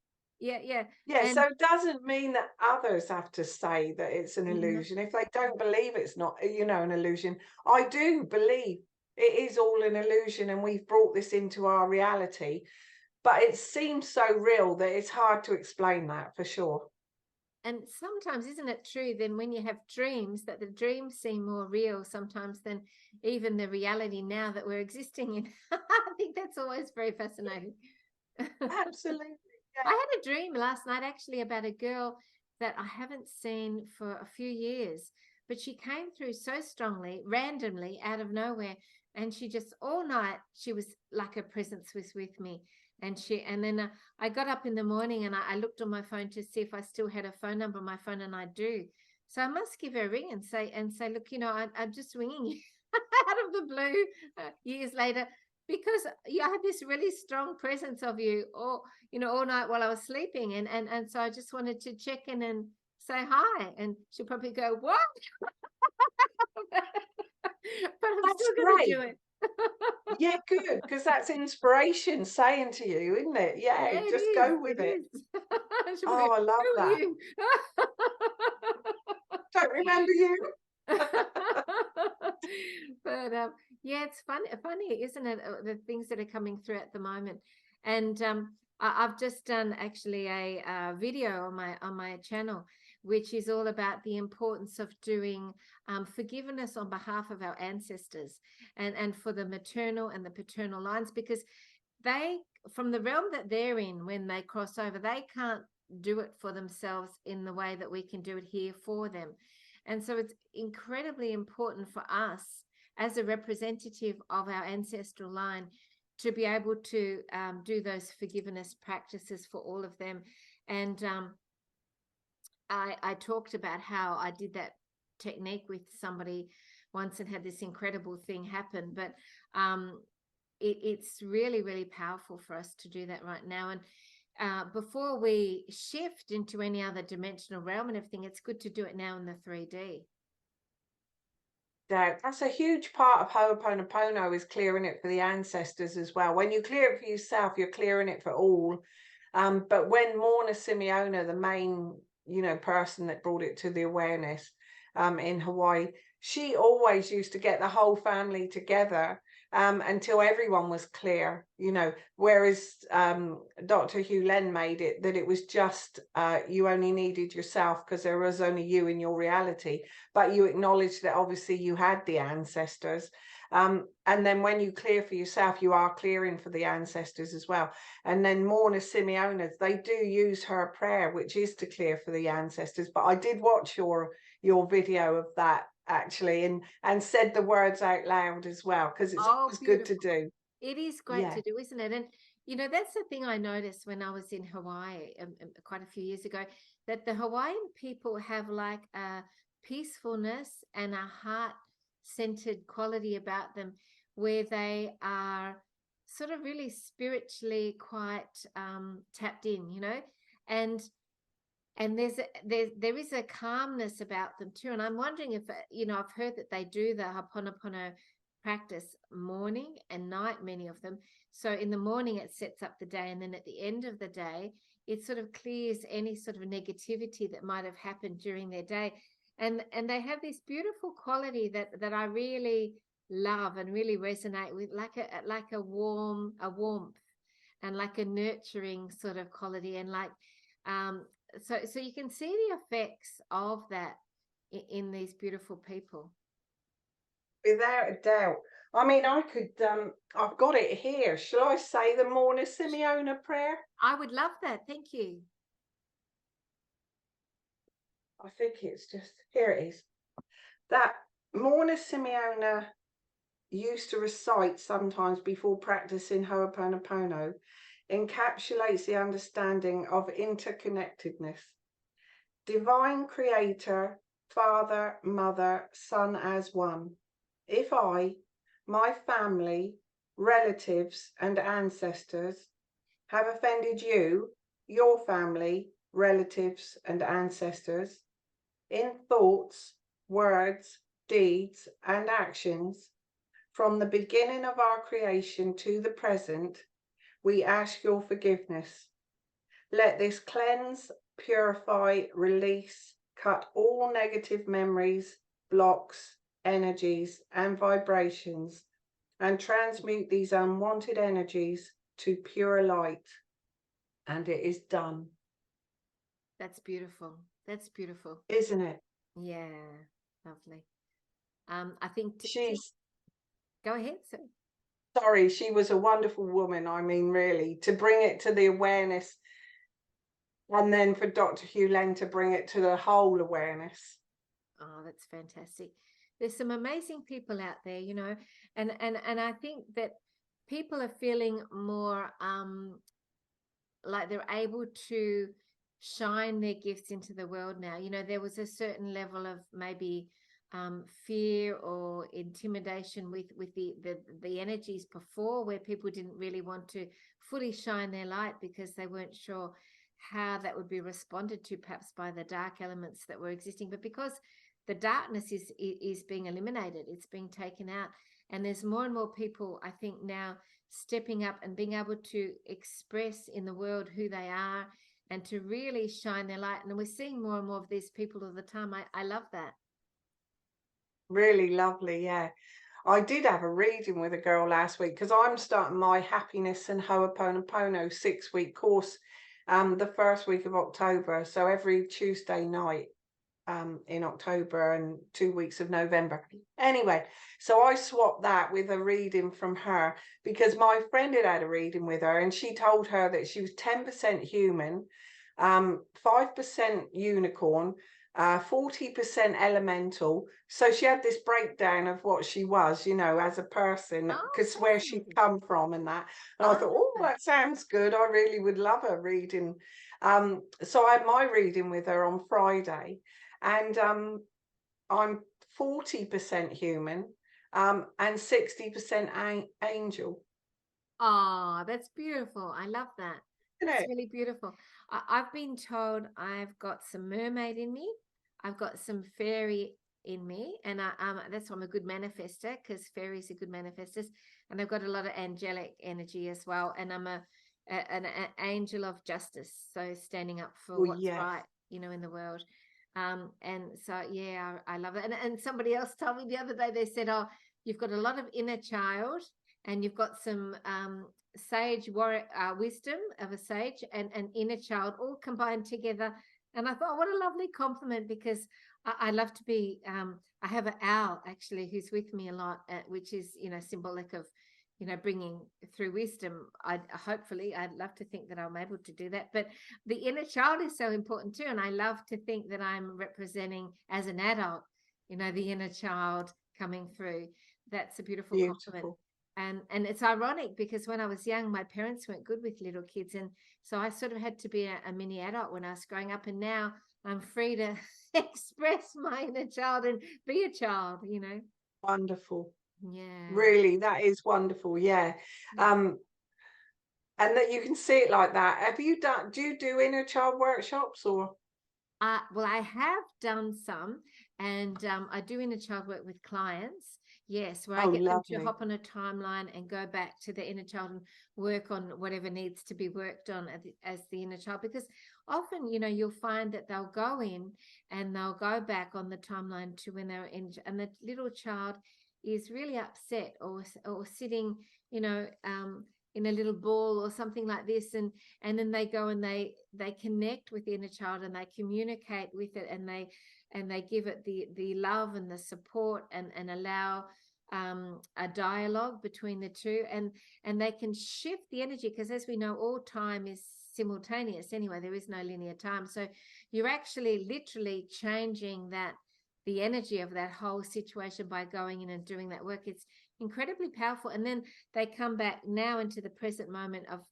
Yeah. Yeah, And so it doesn't mean that others have to say that it's an no, illusion. If they don't believe it's not, you know, an illusion, I do believe it is all an illusion and we've brought this into our reality. But it seems so real that it's hard to explain that for sure. and sometimes, isn't it true then when you have dreams that the dreams seem more real sometimes than even the reality now that we're existing in? I think that's always very fascinating. Absolutely. Yeah. I had a dream last night actually about a girl that I haven't seen for a few years, but she came through so strongly, randomly, out of nowhere. And she just all night, she was like her presence was with me. And then I got up in the morning and I looked on my phone to see if I still had a phone number on my phone, and I do. So I must give her a ring and say, look, you know, I'm just ringing you out of the blue years later, because you had this really strong presence of you, or you know, all night while I was sleeping, and so I just wanted to check in and say hi, and she'll probably go, what? But I'm That's still going to great. do it. Yeah, good, because that's inspiration saying to you, isn't it? Yeah, Yeah, just it is. go with it. She'll Oh, go, I love who are that. you? Don't remember you. But yeah, it's funny, isn't it? The things that are coming through at the moment. And I've just done actually a video on my channel, which is all about the importance of doing forgiveness on behalf of our ancestors, and for the maternal and the paternal lines, because they, from the realm that they're in, when they cross over, they can't do it for themselves in the way that we can do it here for them. And so it's incredibly important for us as a representative of our ancestral line to be able to do those forgiveness practices for all of them. And I talked about how I did that technique with somebody once and had this incredible thing happen. But it's really, really powerful for us to do that right now. And before we shift into any other dimensional realm and everything, it's good to do it now in the 3D. doubt. That's a huge part of Ho'oponopono, is clearing it for the ancestors as well. When you clear it for yourself, you're clearing it for all. But when Morna Simeona, the main, person that brought it to the awareness in Hawaii, she always used to get the whole family together until everyone was clear, whereas Dr. Hugh Len made it that it was just you only needed yourself because there was only you in your reality, but you acknowledged that obviously you had the ancestors. And then when you clear for yourself, you are clearing for the ancestors as well. And then Morna Simeona, they do use her prayer, which is to clear for the ancestors. But I did watch your video of that, actually, and said the words out loud as well, because it's always good to do. It is great to do, isn't it? And that's the thing I noticed when I was in Hawaii quite a few years ago, that the Hawaiian people have like a peacefulness and a heart-centered quality about them, where they are sort of really spiritually quite tapped in, and there is a calmness about them too. And I'm wondering if I've heard that they do the Ho'oponopono practice morning and night, many of them. So in the morning it sets up the day, and then at the end of the day it sort of clears any sort of negativity that might have happened during their day. And they have this beautiful quality that I really love and really resonate with, like a warmth and like a nurturing sort of quality, and like so you can see the effects of that in these beautiful people. Without a doubt. I mean, I could, I've got it here. Shall I say the Morna Simeona prayer? I would love that. Thank you. I think it's just, here it is. That Morna Simeona used to recite sometimes before practicing Ho'oponopono encapsulates the understanding of interconnectedness. Divine Creator, Father, Mother, Son as one. If I, my family, relatives, and ancestors have offended you, your family, relatives, and ancestors, in thoughts, words, deeds, and actions, from the beginning of our creation to the present, we ask your forgiveness. Let this cleanse, purify, release, cut all negative memories, blocks, energies, and vibrations, and transmute these unwanted energies to pure light. And it is done. That's beautiful. That's beautiful. Isn't it? Yeah, lovely. I think she's go ahead. Sorry, she was a wonderful woman. I mean, really, to bring it to the awareness, and then for Dr. Hugh Len to bring it to the whole awareness. Oh, that's fantastic. There's some amazing people out there, and I think that people are feeling more like they're able to shine their gifts into the world now. There was a certain level of maybe fear or intimidation with the energies before, where people didn't really want to fully shine their light because they weren't sure how that would be responded to, perhaps by the dark elements that were existing. But because the darkness is being eliminated, it's being taken out, and there's more and more people, I think, now stepping up and being able to express in the world who they are and to really shine their light. And we're seeing more and more of these people all the time. I love that. Really lovely. Yeah, I did have a reading with a girl last week, because I'm starting my happiness and Ho'oponopono 6-week course the first week of October, so every Tuesday night in October and 2 weeks of November. Anyway, so I swapped that with a reading from her, because my friend had a reading with her, and she told her that she was 10% human, 5% unicorn, 40% elemental. So she had this breakdown of what she was, as a person, because where she'd come from and that. And I thought, oh, that sounds good. I really would love a reading. So I had my reading with her on Friday, and I'm 40% human and 60% angel. Oh, that's beautiful. I love that. It's really beautiful. I've been told I've got some mermaid in me. I've got some fairy in me, and that's why I'm a good manifester, because fairies are good manifestors, and I've got a lot of angelic energy as well, and I'm an angel of justice, so standing up for what's right, you know, in the world. And so yeah, I love it. And somebody else told me the other day, they said, oh, you've got a lot of inner child, and you've got some sage wisdom of a sage and an inner child all combined together. And I thought, what a lovely compliment, because I love to be, I have an owl actually who's with me a lot, which is, you know, symbolic of, you know, bringing through wisdom. Hopefully, I'd love to think that I'm able to do that. But the inner child is so important too. And I love to think that I'm representing as an adult, you know, the inner child coming through. That's a beautiful compliment. And it's ironic, because when I was young, my parents weren't good with little kids. And so I sort of had to be a mini adult when I was growing up. And now I'm free to express my inner child and be a child, you know. Wonderful. Yeah. Really, that is wonderful. Yeah. And that you can see it like that. Have you done, do you do inner child workshops or? Well, I have done some, and I do inner child work with clients. Yes, where I get them to hop on a timeline and go back to the inner child and work on whatever needs to be worked on as the inner child. Because often, you know, you'll find that they'll go in and they'll go back on the timeline to when they're in, and the little child is really upset or sitting, you know, in a little ball or something like this, and then they go and they connect with the inner child, and they communicate with it, and they give it the love and the support, and allow a dialogue between the two, and they can shift the energy, because as we know, all time is simultaneous anyway. There is no linear time, so you're actually literally changing the energy of that whole situation by going in and doing that work. It's incredibly powerful. And then they come back now into the present moment of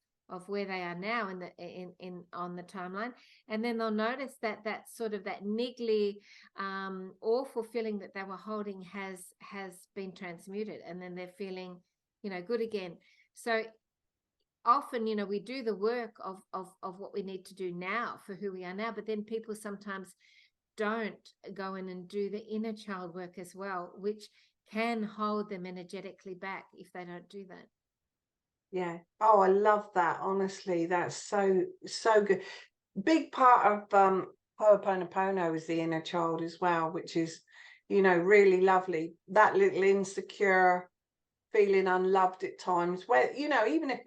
where they are now in on the timeline, and then they'll notice that sort of that niggly awful feeling that they were holding has been transmuted, and then they're feeling, you know, good again. So often, you know, we do the work of what we need to do now for who we are now, but then people sometimes don't go in and do the inner child work as well, which can hold them energetically back if they don't do that. Yeah. Oh, I love that. Honestly, that's so good. Big part of Ho'oponopono is the inner child as well, which is, you know, really lovely. That little insecure, feeling unloved at times, where, you know, even if